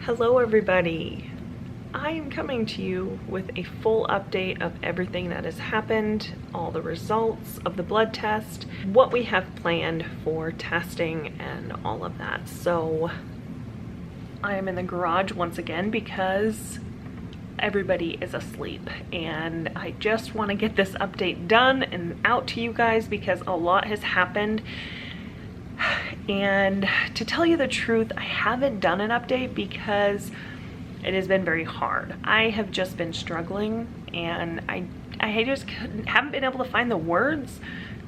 Hello everybody! I am coming to you with a full update of everything that has happened, all the results of the blood test, what we have planned for testing and all of that. So I am in the garage once again because everybody is asleep and I just want to get this update done and out to you guys because a lot has happened. And to tell you the truth, I haven't done an update because it has been very hard. I have just been struggling and I just haven't been able to find the words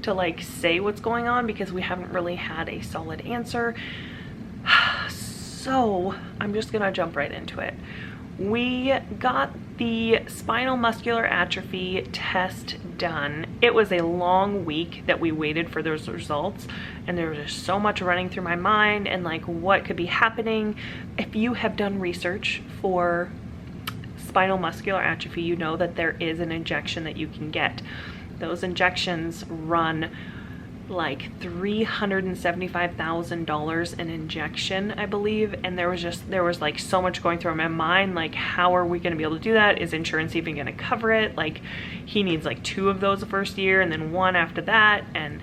to like say what's going on because we haven't really had a solid answer. So I'm just gonna jump right into it. We got the spinal muscular atrophy test done. It was a long week that we waited for those results, and there was just so much running through my mind and like what could be happening. If you have done research for spinal muscular atrophy, you know that there is an injection that you can get. Those injections run like $375,000 an injection, I believe, and there was like so much going through my mind, like how are we going to be able to do that? Is insurance even going to cover it? Like he needs like 2 of those the first year and then 1 after that, and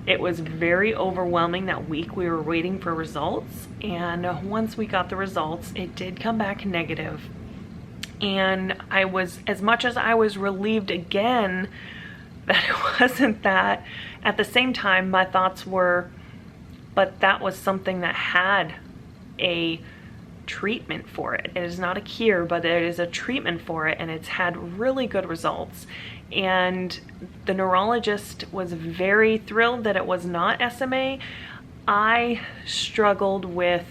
it was very overwhelming that week. We were waiting for results, and once we got the results, it did come back negative. And I was, as much as I was relieved again that it wasn't that, at the same time my thoughts were, but that was something that had a treatment for it. It is not a cure, but it is a treatment for it, and it's had really good results. And the neurologist was very thrilled that it was not SMA. I struggled with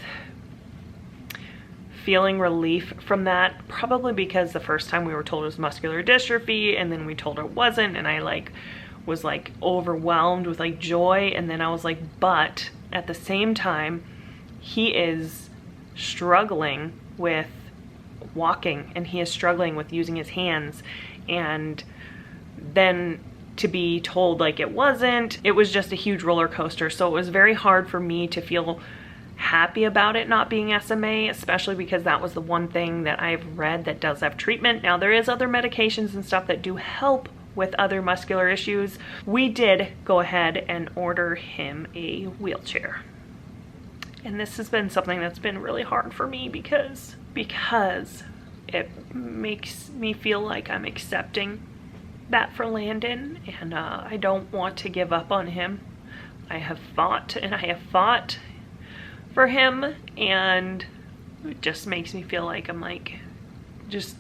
feeling relief from that, probably because the first time we were told it was muscular dystrophy and then we told her it wasn't, and I like was like overwhelmed with like joy, and then I was like, but at the same time he is struggling with walking and he is struggling with using his hands, and then to be told like it wasn't, it was just a huge roller coaster. So it was very hard for me to feel happy about it not being SMA, especially because that was the one thing that I've read that does have treatment. Now there is other medications and stuff that do help with other muscular issues. We did go ahead and order him a wheelchair, and this has been something that's been really hard for me because it makes me feel like I'm accepting that for Landon, and I don't want to give up on him. I have fought and I have fought for him, and it just makes me feel like I'm like just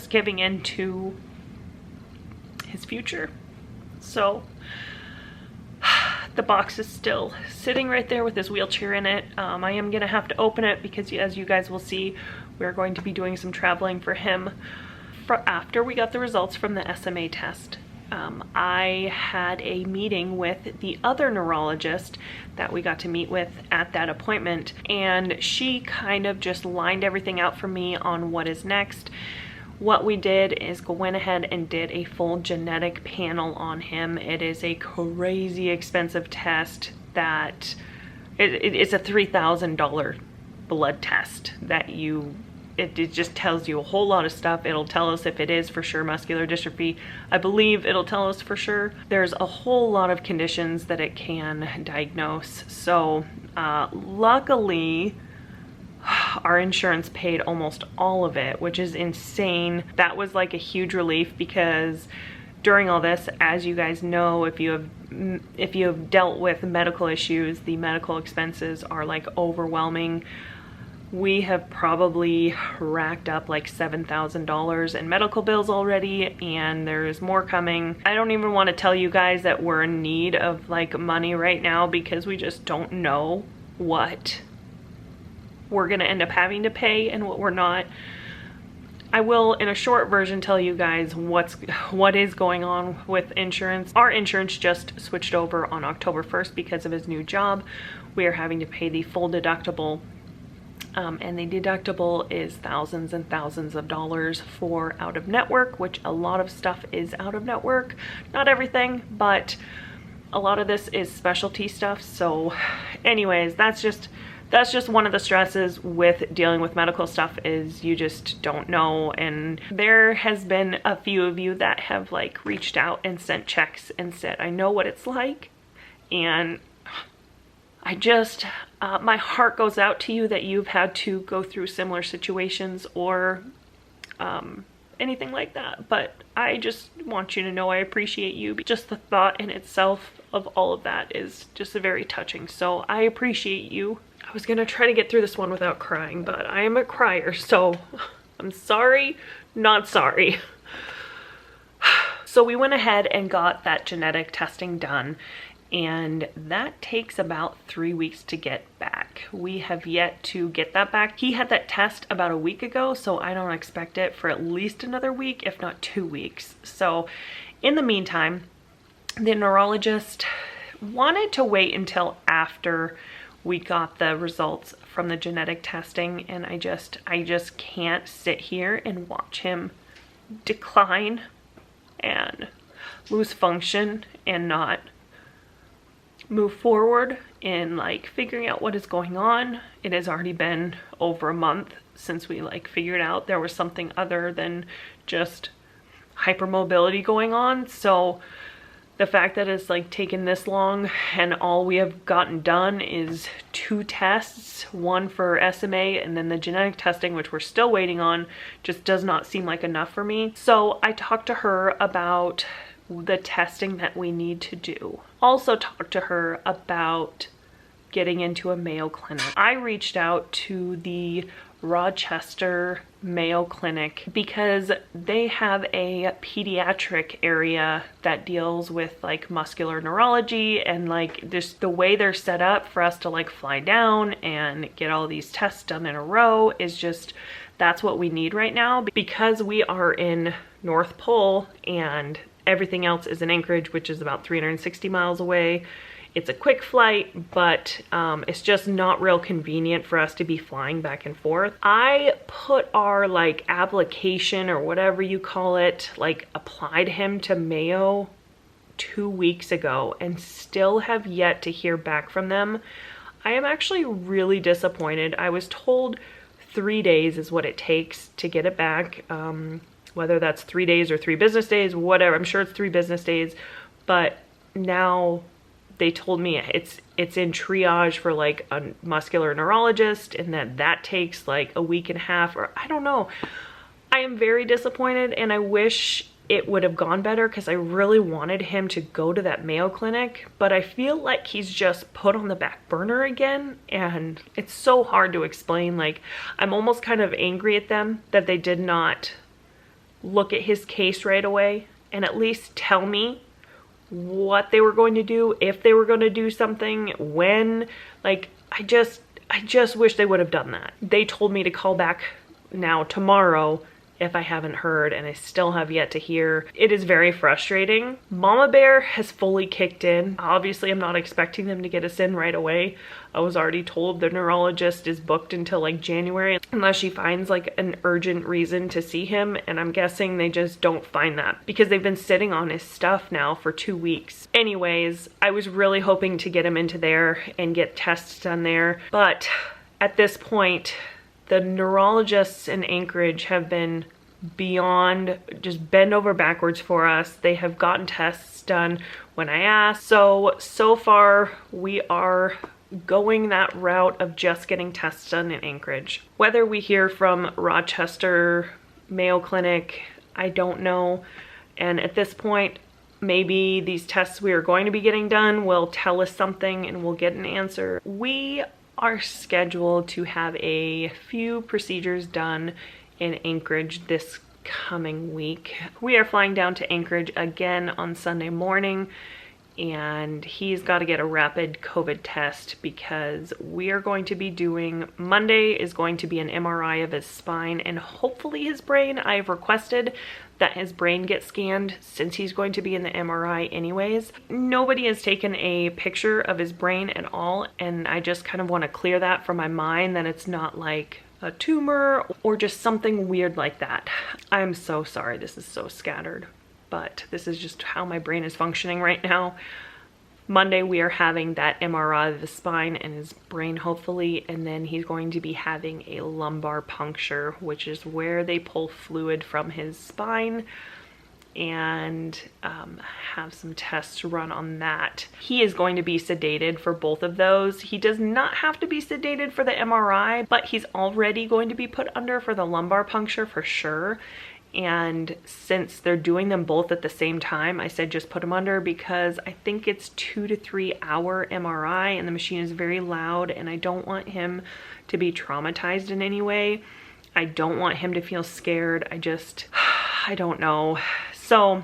giving in to his future. So the box is still sitting right there with his wheelchair in it. I am gonna have to open it because, as you guys will see, we're going to be doing some traveling for him after we got the results from the SMA test. I had a meeting with the other neurologist that we got to meet with at that appointment, and she kind of just lined everything out for me on what is next. What we did is went ahead and did a full genetic panel on him. It is a crazy expensive test that it's a $3,000 blood test that it just tells you a whole lot of stuff. It'll tell us if it is for sure muscular dystrophy. I believe it'll tell us for sure. There's a whole lot of conditions that it can diagnose. So luckily our insurance paid almost all of it, which is insane. That was like a huge relief because during all this, as you guys know, if you have dealt with medical issues, the medical expenses are like overwhelming. We have probably racked up like $7,000 in medical bills already, and there's more coming. I don't even want to tell you guys that we're in need of like money right now because we just don't know what we're gonna end up having to pay and what we're not. I will, in a short version, tell you guys what is going on with insurance. Our insurance just switched over on October 1st because of his new job. We are having to pay the full deductible. And the deductible is thousands and thousands of dollars for out of network, which a lot of stuff is out of network. Not everything, but a lot of this is specialty stuff. So anyways, that's that's just one of the stresses with dealing with medical stuff, is you just don't know. And there has been a few of you that have like reached out and sent checks and said, I know what it's like. And I just, my heart goes out to you that you've had to go through similar situations or anything like that. But I just want you to know I appreciate you. Just the thought in itself of all of that is just very touching. So I appreciate you. I was gonna try to get through this one without crying, but I am a crier, so I'm sorry, not sorry. So we went ahead and got that genetic testing done, and that takes about 3 weeks to get back. We have yet to get that back. He had that test about a week ago, so I don't expect it for at least another week, if not 2 weeks. So in the meantime, the neurologist wanted to wait until after we got the results from the genetic testing, and I just can't sit here and watch him decline and lose function and not move forward in like figuring out what is going on. It has already been over a month since we like figured out there was something other than just hypermobility going on. So the fact that it's like taken this long and all we have gotten done is 2 tests, one for SMA and then the genetic testing, which we're still waiting on, just does not seem like enough for me. So I talked to her about the testing that we need to do. Also talked to her about getting into a Mayo Clinic. I reached out to the Rochester Mayo Clinic because they have a pediatric area that deals with like muscular neurology, and like just the way they're set up for us to like fly down and get all these tests done in a row is just, that's what we need right now, because we are in North Pole and everything else is in Anchorage, which is about 360 miles away. It's a quick flight, but it's just not real convenient for us to be flying back and forth. I put our like application or whatever you call it, like applied him to Mayo 2 weeks ago and still have yet to hear back from them. I am actually really disappointed. I was told 3 days is what it takes to get it back. Whether that's 3 days or 3 business days, whatever. I'm sure it's 3 business days, but now they told me it's in triage for like a muscular neurologist, and that takes like a week and a half, or I don't know. I am very disappointed, and I wish it would have gone better because I really wanted him to go to that Mayo Clinic, but I feel like he's just put on the back burner again, and it's so hard to explain. Like, I'm almost kind of angry at them that they did not look at his case right away and at least tell me what they were going to do, if they were going to do something, when. Like, I just wish they would have done that. They told me to call back now tomorrow if I haven't heard, and I still have yet to hear. It is very frustrating. Mama Bear has fully kicked in. Obviously, I'm not expecting them to get us in right away. I was already told the neurologist is booked until like January unless she finds like an urgent reason to see him, and I'm guessing they just don't find that because they've been sitting on his stuff now for 2 weeks. Anyways, I was really hoping to get him into there and get tests done there, but at this point, the neurologists in Anchorage have been beyond just bend over backwards for us. They have gotten tests done when I asked. So far we are going that route of just getting tests done in Anchorage. Whether we hear from Rochester Mayo Clinic, I don't know. And at this point, maybe these tests we are going to be getting done will tell us something and we'll get an answer. We are scheduled to have a few procedures done in Anchorage this coming week. We are flying down to Anchorage again on Sunday morning, and he's got to get a rapid COVID test because we are going to be doing, Monday is going to be an MRI of his spine and hopefully his brain. I've requested that his brain get scanned since he's going to be in the MRI anyways. Nobody has taken a picture of his brain at all, and I just kind of want to clear that from my mind that it's not like a tumor or just something weird like that. I'm so sorry this is so scattered, but this is just how my brain is functioning right now. Monday we are having that MRI of the spine and his brain hopefully, and then he's going to be having a lumbar puncture, which is where they pull fluid from his spine, and have some tests run on that. He is going to be sedated for both of those. He does not have to be sedated for the MRI, but he's already going to be put under for the lumbar puncture for sure. And since they're doing them both at the same time, I said just put him under, because I think it's 2 to 3 hour MRI and the machine is very loud, and I don't want him to be traumatized in any way. I don't want him to feel scared. I don't know. So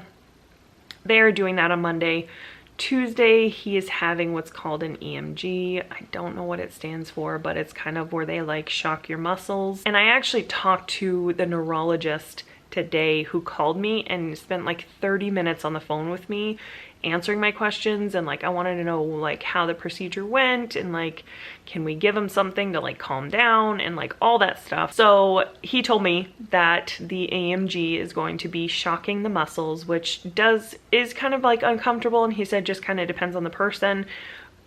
they're doing that on Monday. Tuesday, he is having what's called an EMG. I don't know what it stands for, but it's kind of where they like shock your muscles. And I actually talked to the neurologist today who called me and spent like 30 minutes on the phone with me answering my questions, and like I wanted to know like how the procedure went, and like can we give him something to like calm down and like all that stuff. So he told me that the AMG is going to be shocking the muscles, which is kind of like uncomfortable, and he said just kind of depends on the person,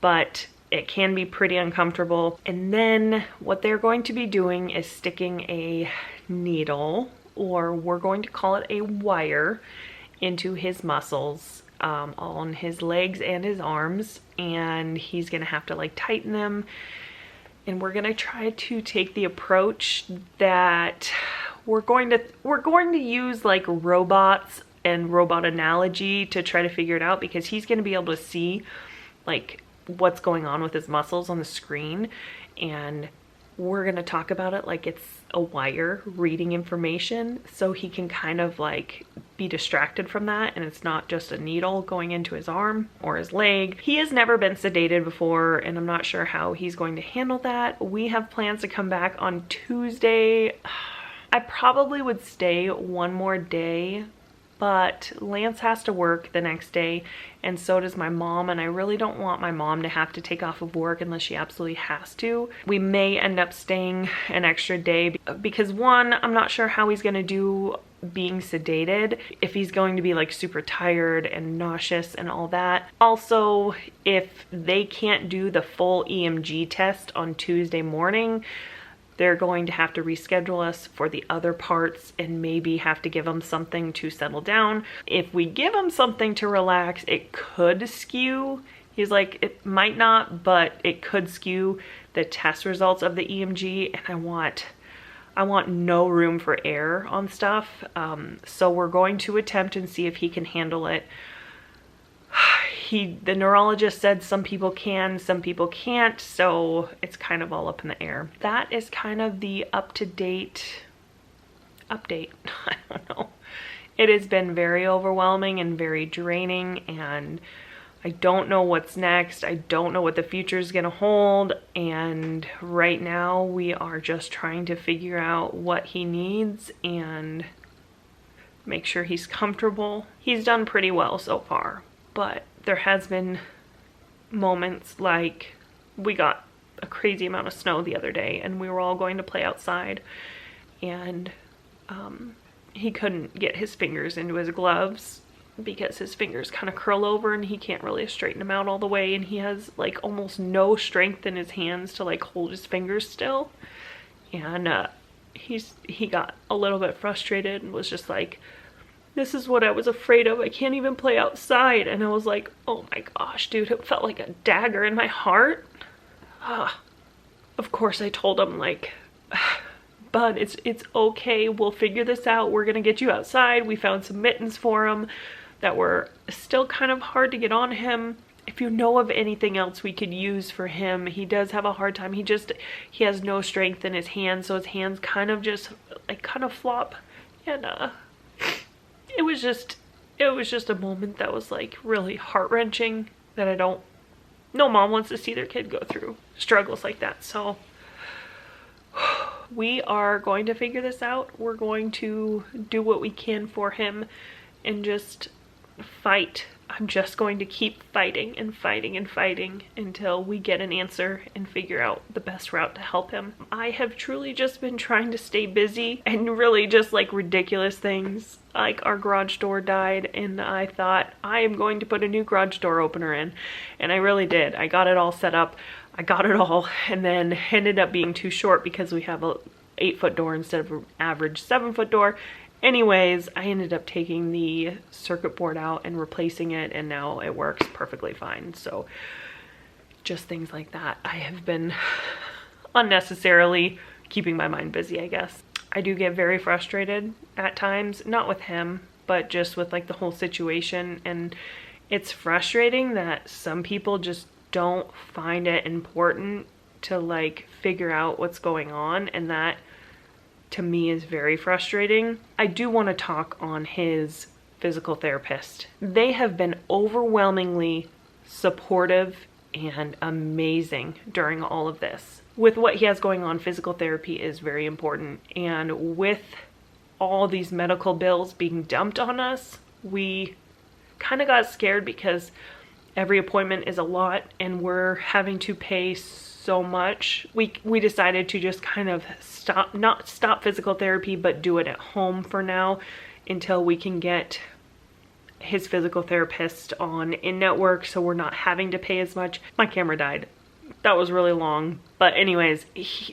but it can be pretty uncomfortable. And then what they're going to be doing is sticking a needle, or we're going to call it a wire, into his muscles on his legs and his arms, and he's gonna have to like tighten them. And we're gonna try to take the approach that we're going to use like robots and robot analogy to try to figure it out, because he's gonna be able to see like what's going on with his muscles on the screen, and we're gonna talk about it like it's a wire reading information, so he can kind of like be distracted from that, and it's not just a needle going into his arm or his leg. He has never been sedated before, and I'm not sure how he's going to handle that. We have plans to come back on Tuesday. I probably would stay one more day, but Lance has to work the next day, and so does my mom, and I really don't want my mom to have to take off of work unless she absolutely has to. We may end up staying an extra day because, one, I'm not sure how he's gonna do being sedated, if he's going to be like super tired and nauseous and all that. Also, if they can't do the full EMG test on Tuesday morning, they're going to have to reschedule us for the other parts and maybe have to give them something to settle down. If we give them something to relax, it could skew. He's like, it might not, but it could skew the test results of the EMG, and I want no room for error on stuff. So we're going to attempt and see if he can handle it. The neurologist said some people can, some people can't, so it's kind of all up in the air. That is kind of the up-to-date update. I don't know. It has been very overwhelming and very draining, and I don't know what's next. I don't know what the future is going to hold, and right now we are just trying to figure out what he needs and make sure he's comfortable. He's done pretty well so far, but there has been moments like we got a crazy amount of snow the other day and we were all going to play outside, and he couldn't get his fingers into his gloves because his fingers kind of curl over and he can't really straighten them out all the way, and he has like almost no strength in his hands to like hold his fingers still. And he got a little bit frustrated and was just like, this is what I was afraid of. I can't even play outside. And I was like, oh my gosh, dude, it felt like a dagger in my heart. Of course I told him like, bud, it's okay. We'll figure this out. We're gonna get you outside. We found some mittens for him that were still kind of hard to get on him. If you know of anything else we could use for him, he does have a hard time. He has no strength in his hands, so his hands kind of just like kind of flop. And it was just a moment that was like really heart-wrenching that no mom wants to see their kid go through struggles like that. So we are going to figure this out. We're going to do what we can for him and just fight I'm just going to keep fighting and fighting and fighting until we get an answer and figure out the best route to help him. I have truly just been trying to stay busy, and really just like ridiculous things. Like our garage door died and I thought I am going to put a new garage door opener in, and I really did. I got it all set up, I got it all, and then ended up being too short because we have a 8-foot door instead of an average 7-foot door. Anyways, I ended up taking the circuit board out and replacing it, and now it works perfectly fine. So just things like that. I have been unnecessarily keeping my mind busy, I guess. I do get very frustrated at times, not with him, but just with like the whole situation. And it's frustrating that some people just don't find it important to like figure out what's going on, and that to me is very frustrating. I do want to talk on his physical therapist. They have been overwhelmingly supportive and amazing during all of this. With what he has going on, physical therapy is very important, and with all these medical bills being dumped on us, we kind of got scared because every appointment is a lot and we're having to pay so much. We decided to just kind of not stop physical therapy, but do it at home for now until we can get his physical therapist on in-network, so we're not having to pay as much. My camera died. That was really long. But anyways,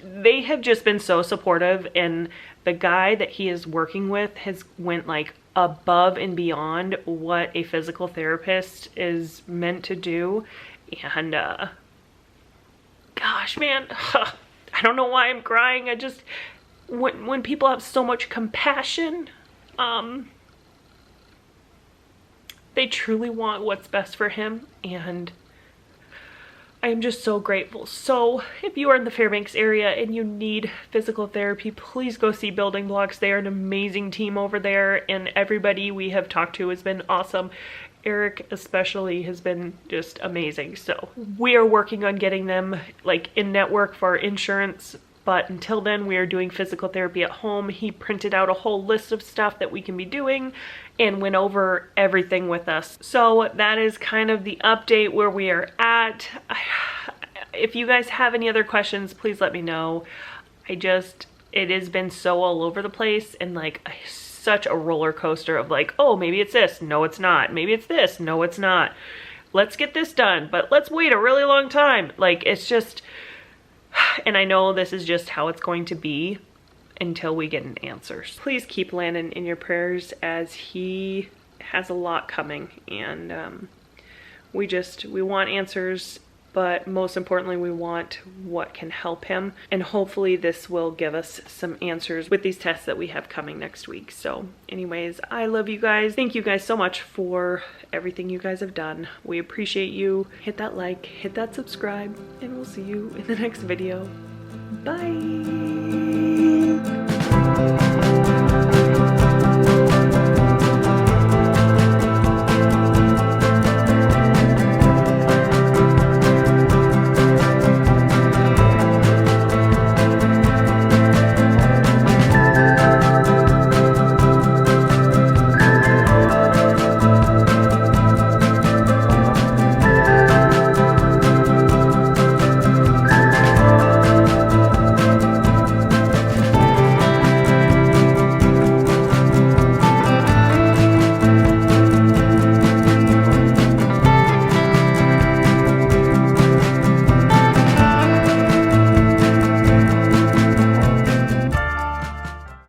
they have just been so supportive, and the guy that he is working with has went like above and beyond what a physical therapist is meant to do. And gosh, man, I don't know why I'm crying. I just, when people have so much compassion, they truly want what's best for him, and I am just so grateful. So if you are in the Fairbanks area and you need physical therapy, please go see Building Blocks. They are an amazing team over there, and everybody we have talked to has been awesome. Eric especially has been just amazing. So we are working on getting them like in network for our insurance, but until then we are doing physical therapy at home. He printed out a whole list of stuff that we can be doing and went over everything with us. So that is kind of the update where we are at. If you guys have any other questions, please let me know. It has been so all over the place, and like such a roller coaster of like, oh, maybe it's this, no it's not, maybe it's this, no it's not, let's get this done, but let's wait a really long time. Like, it's just, and I know this is just how it's going to be until we get an answer. Please keep Landon in your prayers, as he has a lot coming, and we want answers, but most importantly we want what can help him, and hopefully this will give us some answers with these tests that we have coming next week. So anyways, I love you guys. Thank you guys so much for everything you guys have done. We appreciate you. Hit that like, hit that subscribe, and we'll see you in the next video. Bye.